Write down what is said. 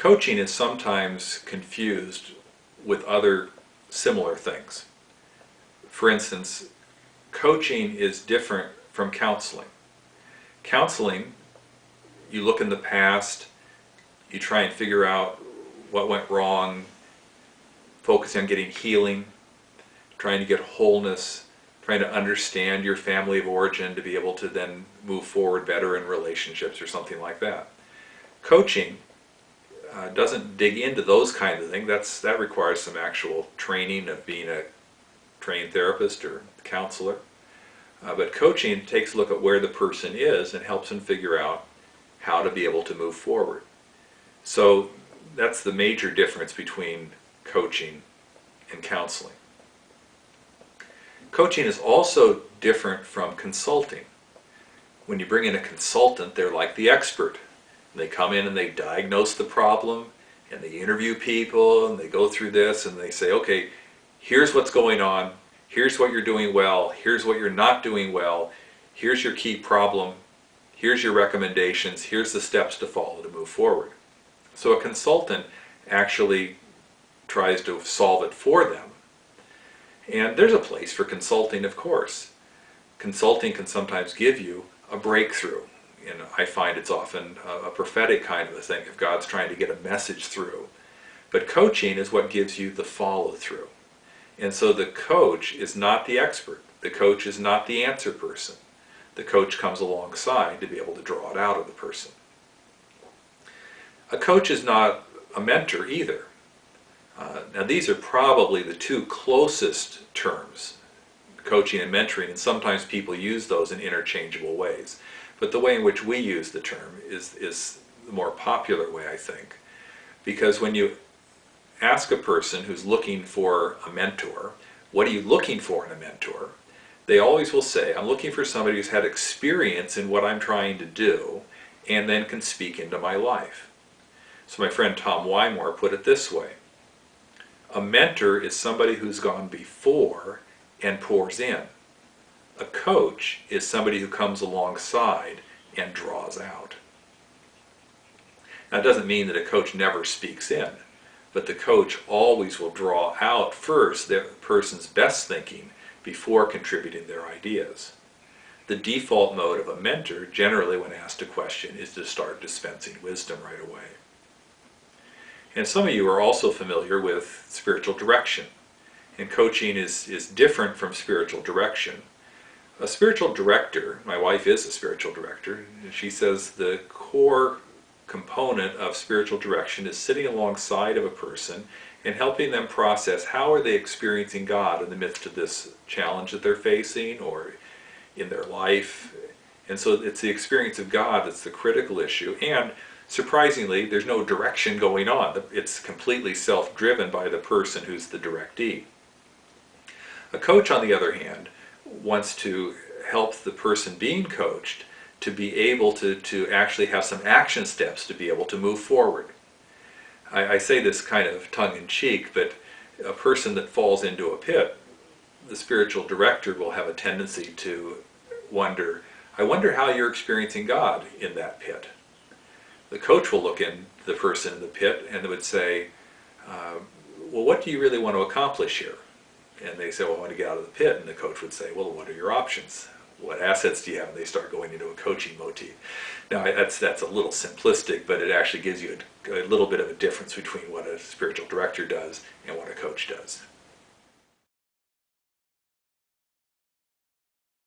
Coaching is sometimes confused with other similar things. For instance, coaching is different from counseling. Counseling, you look in the past, you try and figure out what went wrong, focus on getting healing, trying to get wholeness, trying to understand your family of origin to be able to then move forward better in relationships or something like that. Coaching doesn't dig into those kinds of things. That requires some actual training of being a trained therapist or counselor. But coaching takes a look at where the person is and helps them figure out how to be able to move forward. So that's the major difference between coaching and counseling. Coaching is also different from consulting. When you bring in a consultant, they're like the expert. They come in and they diagnose the problem, and they interview people, and they go through this, and they say, okay, here's what's going on, here's what you're doing well, here's what you're not doing well, here's your key problem, here's your recommendations, here's the steps to follow to move forward. So a consultant actually tries to solve it for them. And there's a place for consulting, of course. Consulting can sometimes give you a breakthrough. And I find it's often a prophetic kind of a thing if God's trying to get a message through. But coaching is what gives you the follow-through. And so the coach is not the expert. The coach is not the answer person. The coach comes alongside to be able to draw it out of the person. A coach is not a mentor either. Now these are probably the two closest terms, coaching and mentoring, and sometimes people use those in interchangeable ways. But the way in which we use the term is the more popular way, I think. Because when you ask a person who's looking for a mentor, what are you looking for in a mentor? They always will say, I'm looking for somebody who's had experience in what I'm trying to do and then can speak into my life. So my friend Tom Wymore put it this way. A mentor is somebody who's gone before and pours in. A coach is somebody who comes alongside and draws out. Now, it doesn't mean that a coach never speaks in, but the coach always will draw out first the person's best thinking before contributing their ideas. The default mode of a mentor, generally when asked a question, is to start dispensing wisdom right away. And some of you are also familiar with spiritual direction. And coaching is different from spiritual direction. A spiritual director, my wife is a spiritual director, and she says the core component of spiritual direction is sitting alongside of a person and helping them process how are they experiencing God in the midst of this challenge that they're facing or in their life. And so it's the experience of God that's the critical issue. And surprisingly, there's no direction going on. It's completely self-driven by the person who's the directee. A coach, on the other hand, wants to help the person being coached to be able to actually have some action steps to be able to move forward. I say this kind of tongue-in-cheek, but a person that falls into a pit, the spiritual director will have a tendency to wonder, I wonder how you're experiencing God in that pit. The coach will look in the person in the pit and they would say, well, what do you really want to accomplish here? And they say, well, I want to get out of the pit. And the coach would say, well, what are your options? What assets do you have? And they start going into a coaching motif. Now, that's a little simplistic, but it actually gives you a little bit of a difference between what a spiritual director does and what a coach does.